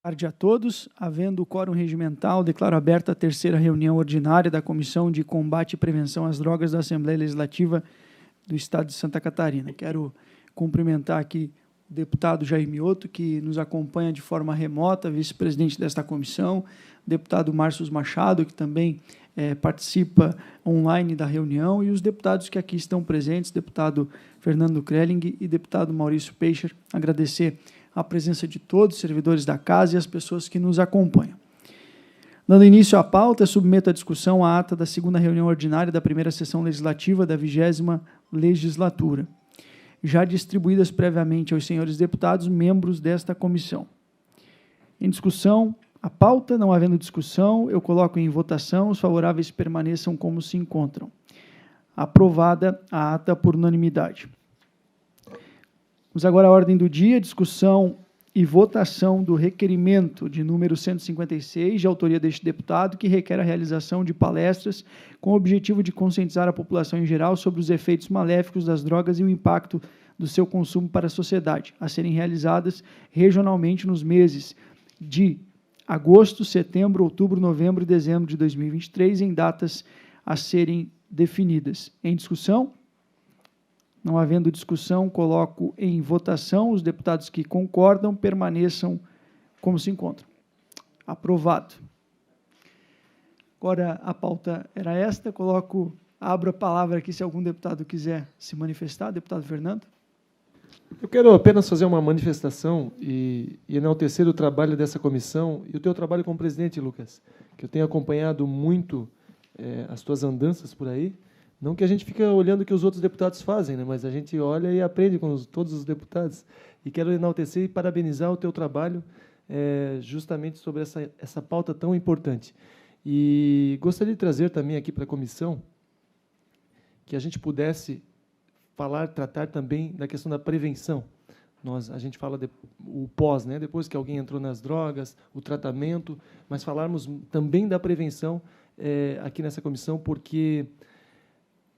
Boa tarde a todos. Havendo o quórum regimental, declaro aberta a terceira reunião ordinária da Comissão de Combate e Prevenção às Drogas da Assembleia Legislativa do Estado de Santa Catarina. Quero cumprimentar aqui o deputado Jair Mioto, que nos acompanha de forma remota, vice-presidente desta comissão, o deputado Márcio Machado, que também participa online da reunião, e os deputados que aqui estão presentes, deputado Fernando Krelling e deputado Maurício Peixer. Agradecer a presença de todos os servidores da casa e as pessoas que nos acompanham. Dando início à pauta, submeto à discussão a ata da segunda reunião ordinária da primeira sessão legislativa da 20ª legislatura, já distribuídas previamente aos senhores deputados, membros desta comissão. Em discussão, a pauta, não havendo discussão, eu coloco em votação, os favoráveis permaneçam como se encontram. Aprovada a ata por unanimidade. Vamos agora à ordem do dia, discussão e votação do requerimento de número 156, de autoria deste deputado, que requer a realização de palestras com o objetivo de conscientizar a população em geral sobre os efeitos maléficos das drogas e o impacto do seu consumo para a sociedade, a serem realizadas regionalmente nos meses de agosto, setembro, outubro, novembro e dezembro de 2023, em datas a serem definidas. Em discussão? Não havendo discussão, coloco em votação. Os deputados que concordam permaneçam como se encontram. Aprovado. Agora, a pauta era esta. Abro a palavra aqui se algum deputado quiser se manifestar. Deputado Fernando. Eu quero apenas fazer uma manifestação e enaltecer o trabalho dessa comissão e o teu trabalho como presidente, Lucas, que eu tenho acompanhado muito as tuas andanças por aí. Não que a gente fique olhando o que os outros deputados fazem, né? Mas a gente olha e aprende com todos os deputados. E quero enaltecer e parabenizar o teu trabalho justamente sobre essa pauta tão importante. E gostaria de trazer também aqui para a comissão que a gente pudesse tratar também da questão da prevenção. A gente fala o pós, né? Depois que alguém entrou nas drogas, o tratamento, mas falarmos também da prevenção aqui nessa comissão, porque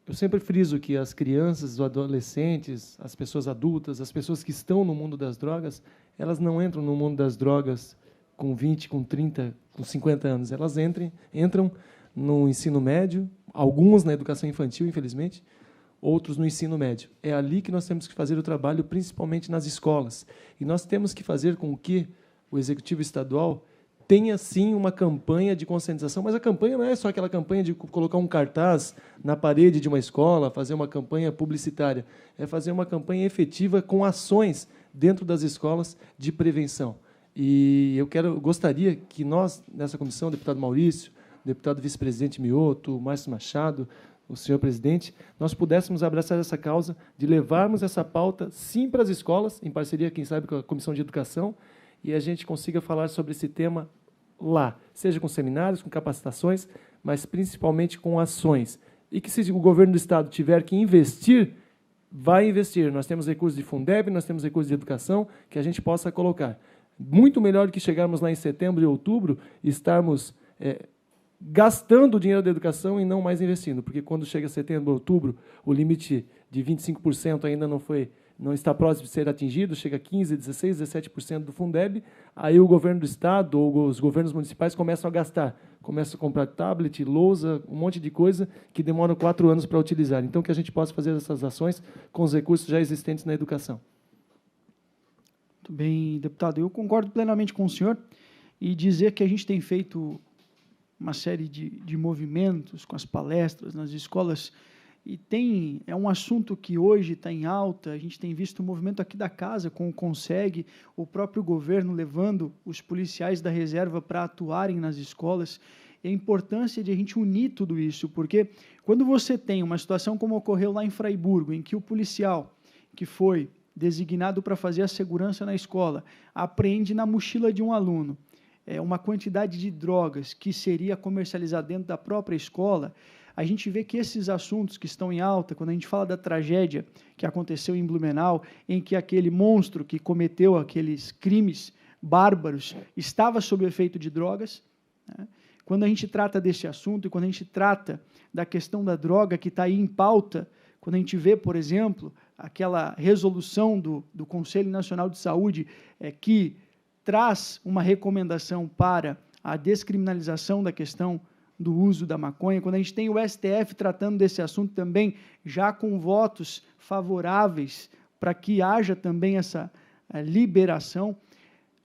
eu sempre friso que as crianças, os adolescentes, as pessoas adultas, as pessoas que estão no mundo das drogas, elas não entram no mundo das drogas com 20, com 30, com 50 anos. Elas entram no ensino médio, alguns na educação infantil, infelizmente, outros no ensino médio. É ali que nós temos que fazer o trabalho, principalmente nas escolas. E nós temos que fazer com que o Executivo Estadual tenha, sim, uma campanha de conscientização, mas a campanha não é só aquela campanha de colocar um cartaz na parede de uma escola, fazer uma campanha publicitária, é fazer uma campanha efetiva com ações dentro das escolas de prevenção. E eu gostaria que nós, nessa comissão, o deputado Maurício, o deputado vice-presidente Mioto, o Márcio Machado, o senhor presidente, nós pudéssemos abraçar essa causa de levarmos essa pauta, sim, para as escolas, em parceria, quem sabe, com a Comissão de Educação, e a gente consiga falar sobre esse tema lá, seja com seminários, com capacitações, mas principalmente com ações. E que se o governo do Estado tiver que investir, vai investir. Nós temos recursos de Fundeb, nós temos recursos de educação que a gente possa colocar. Muito melhor do que chegarmos lá em setembro e outubro e estarmos gastando o dinheiro da educação e não mais investindo, porque quando chega setembro, outubro, o limite de 25% ainda não está próximo de ser atingido, chega a 15%, 16%, 17% do Fundeb, aí o governo do Estado ou os governos municipais começam a gastar, começam a comprar tablet, lousa, um monte de coisa que demoram 4 anos para utilizar. Então, que a gente possa fazer essas ações com os recursos já existentes na educação. Muito bem, deputado. Eu concordo plenamente com o senhor e dizer que a gente tem feito uma série de movimentos com as palestras nas escolas. E é um assunto que hoje está em alta, a gente tem visto o movimento aqui da casa com o Conseg, o próprio governo levando os policiais da reserva para atuarem nas escolas, e a importância de a gente unir tudo isso, porque quando você tem uma situação como ocorreu lá em Fraiburgo, em que o policial que foi designado para fazer a segurança na escola apreende na mochila de um aluno uma quantidade de drogas que seria comercializada dentro da própria escola, a gente vê que esses assuntos que estão em alta, quando a gente fala da tragédia que aconteceu em Blumenau, em que aquele monstro que cometeu aqueles crimes bárbaros estava sob o efeito de drogas, né? Quando a gente trata desse assunto e quando a gente trata da questão da droga que está aí em pauta, quando a gente vê, por exemplo, aquela resolução do Conselho Nacional de Saúde que traz uma recomendação para a descriminalização da questão do uso da maconha, quando a gente tem o STF tratando desse assunto também, já com votos favoráveis para que haja também essa liberação,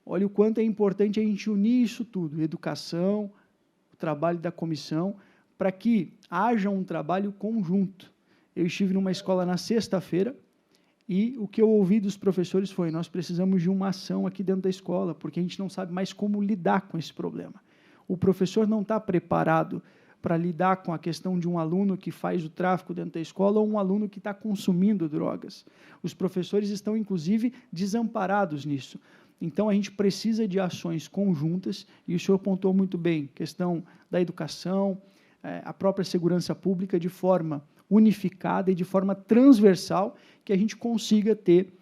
olha o quanto é importante a gente unir isso tudo, educação, o trabalho da comissão, para que haja um trabalho conjunto. Eu estive numa escola na sexta-feira, e o que eu ouvi dos professores foi: nós precisamos de uma ação aqui dentro da escola, porque a gente não sabe mais como lidar com esse problema. O professor não está preparado para lidar com a questão de um aluno que faz o tráfico dentro da escola ou um aluno que está consumindo drogas. Os professores estão, inclusive, desamparados nisso. Então, a gente precisa de ações conjuntas, e o senhor pontuou muito bem, questão da educação, a própria segurança pública, de forma unificada e de forma transversal, que a gente consiga ter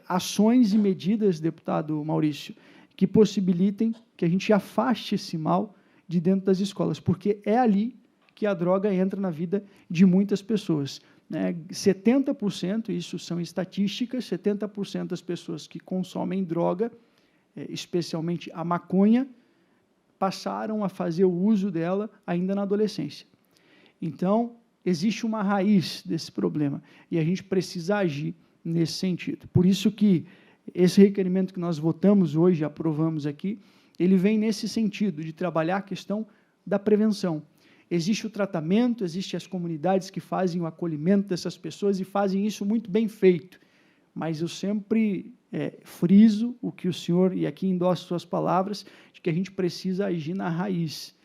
ações e medidas, deputado Maurício, que possibilitem que a gente afaste esse mal de dentro das escolas, porque é ali que a droga entra na vida de muitas pessoas. 70%, isso são estatísticas, 70% das pessoas que consomem droga, especialmente a maconha, passaram a fazer o uso dela ainda na adolescência. Então, existe uma raiz desse problema, e a gente precisa agir nesse sentido. Por isso que esse requerimento que nós votamos hoje, aprovamos aqui, ele vem nesse sentido, de trabalhar a questão da prevenção. Existe o tratamento, existem as comunidades que fazem o acolhimento dessas pessoas e fazem isso muito bem feito, mas eu sempre friso o que o senhor, e aqui endosso suas palavras, de que a gente precisa agir na raiz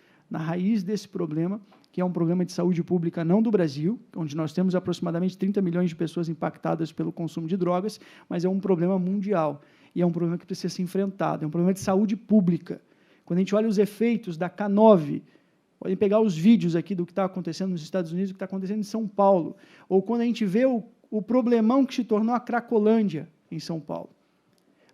desse problema, que é um problema de saúde pública não do Brasil, onde nós temos aproximadamente 30 milhões de pessoas impactadas pelo consumo de drogas, mas é um problema mundial, e é um problema que precisa ser enfrentado, é um problema de saúde pública. Quando a gente olha os efeitos da K9, podem pegar os vídeos aqui do que está acontecendo nos Estados Unidos, do que está acontecendo em São Paulo, ou quando a gente vê o problemão que se tornou a Cracolândia em São Paulo.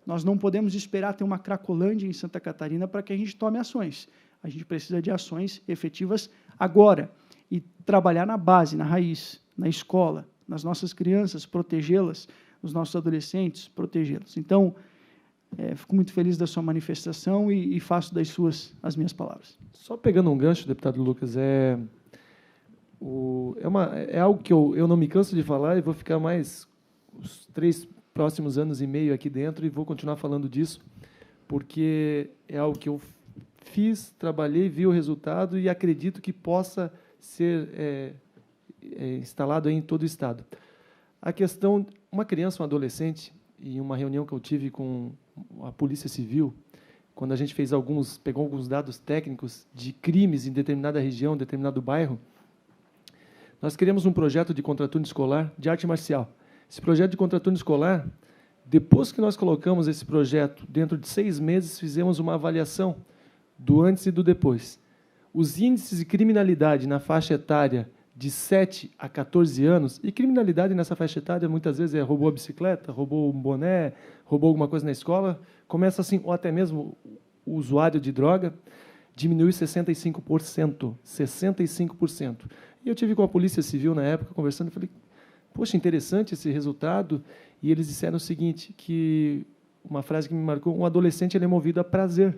Nós não podemos esperar ter uma Cracolândia em Santa Catarina para que a gente tome ações. A gente precisa de ações efetivas agora, e trabalhar na base, na raiz, na escola, nas nossas crianças, protegê-las, os nossos adolescentes, protegê-los. Então, fico muito feliz da sua manifestação e faço das suas as minhas palavras. Só pegando um gancho, deputado Lucas, é algo que eu não me canso de falar, e vou ficar mais os 3 próximos anos e meio aqui dentro e vou continuar falando disso, porque é algo que eu fiz, trabalhei, vi o resultado e acredito que possa ser instalado aí em todo o Estado. A questão, uma criança, um adolescente, em uma reunião que eu tive com a Polícia Civil, quando a gente pegou alguns dados técnicos de crimes em determinada região, determinado bairro, nós criamos um projeto de contraturno escolar de arte marcial. Esse projeto de contraturno escolar, depois que nós colocamos esse projeto, dentro de 6 meses, fizemos uma avaliação do antes e do depois. Os índices de criminalidade na faixa etária de 7 a 14 anos, e criminalidade nessa faixa etária muitas vezes roubou a bicicleta, roubou um boné, roubou alguma coisa na escola, começa assim, ou até mesmo o usuário de droga, diminuiu 65%. 65%. E eu tive com a Polícia Civil na época, conversando, e falei, poxa, interessante esse resultado, e eles disseram o seguinte, que uma frase que me marcou, um adolescente ele é movido a prazer.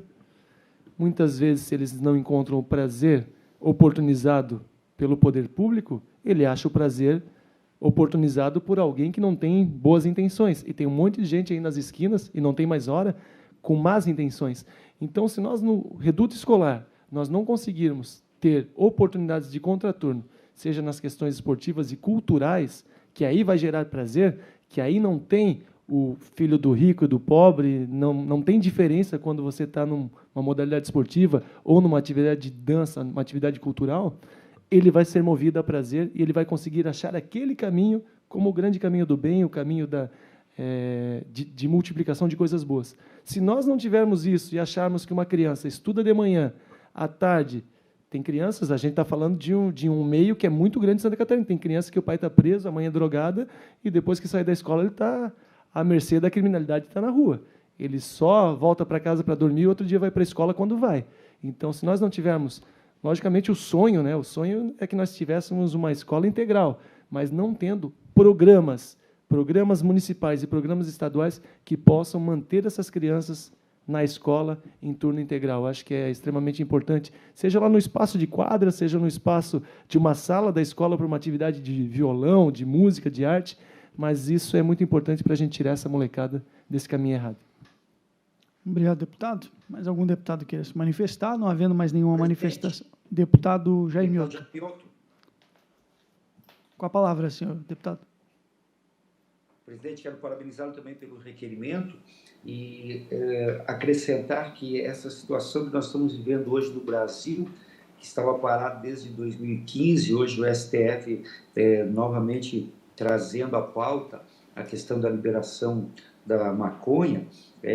Muitas vezes, se eles não encontram o prazer oportunizado pelo poder público, ele acha o prazer oportunizado por alguém que não tem boas intenções. E tem um monte de gente aí nas esquinas, e não tem mais hora, com más intenções. Então, se nós, no reduto escolar, nós não conseguirmos ter oportunidades de contraturno, seja nas questões esportivas e culturais, que aí vai gerar prazer, que aí não tem o filho do rico e do pobre, não tem diferença quando você está numa modalidade esportiva ou numa atividade de dança, uma atividade cultural, ele vai ser movido a prazer e ele vai conseguir achar aquele caminho como o grande caminho do bem, o caminho de multiplicação de coisas boas. Se nós não tivermos isso e acharmos que uma criança estuda de manhã, à tarde, tem crianças, a gente está falando de um meio que é muito grande em Santa Catarina, tem criança que o pai está preso, a mãe é drogada, e depois que sai da escola ele está à mercê da criminalidade, está na rua. Ele só volta para casa para dormir e outro dia vai para a escola quando vai. Então, se nós não tivermos, logicamente, o sonho é que nós tivéssemos uma escola integral, mas não tendo programas municipais e programas estaduais que possam manter essas crianças na escola em turno integral. Acho que é extremamente importante, seja lá no espaço de quadra, seja no espaço de uma sala da escola para uma atividade de violão, de música, de arte, mas isso é muito importante para a gente tirar essa molecada desse caminho errado. Obrigado, deputado. Mais algum deputado queira se manifestar? Não havendo mais nenhuma manifestação. Deputado Jair Mioto. Com a palavra, senhor deputado. Presidente, quero parabenizá-lo também pelo requerimento e acrescentar que essa situação que nós estamos vivendo hoje no Brasil, que estava parado desde 2015, hoje o STF novamente trazendo à pauta a questão da liberação da maconha,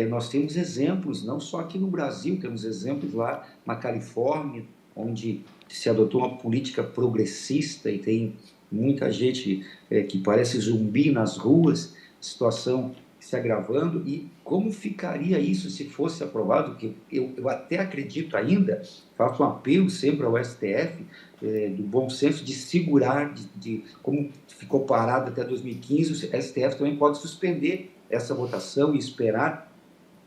nós temos exemplos, não só aqui no Brasil, temos exemplos lá na Califórnia, onde se adotou uma política progressista e tem muita gente que parece zumbi nas ruas, situação se agravando. E como ficaria isso se fosse aprovado? Que eu até acredito ainda, faço um apelo sempre ao STF, do bom senso de segurar, como ficou parado até 2015, o STF também pode suspender essa votação e esperar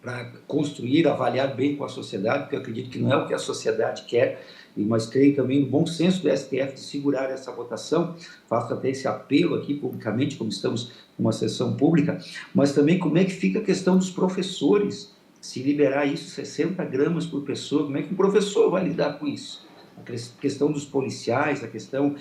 para construir, avaliar bem com a sociedade, porque eu acredito que não é o que a sociedade quer, mas creio também no bom senso do STF de segurar essa votação. Faço até esse apelo aqui publicamente, como estamos numa sessão pública, mas também como é que fica a questão dos professores, se liberar isso, 60 gramas por pessoa, como é que um professor vai lidar com isso? A questão dos policiais, a questão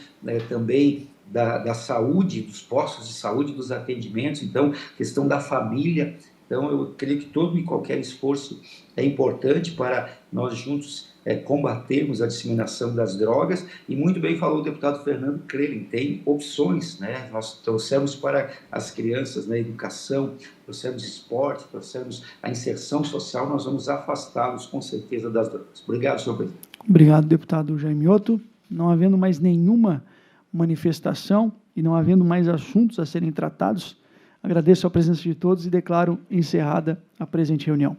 também da saúde, dos postos de saúde, dos atendimentos, então, questão da família. Então, eu creio que todo e qualquer esforço é importante para nós juntos combatermos a disseminação das drogas. E muito bem falou o deputado Fernando Crelin, tem opções, né? Nós trouxemos para as crianças, né, educação, trouxemos esporte, trouxemos a inserção social, nós vamos afastá-los com certeza das drogas. Obrigado, senhor presidente. Obrigado, deputado Jair Mioto. Não havendo mais nenhuma manifestação e não havendo mais assuntos a serem tratados, agradeço a presença de todos e declaro encerrada a presente reunião.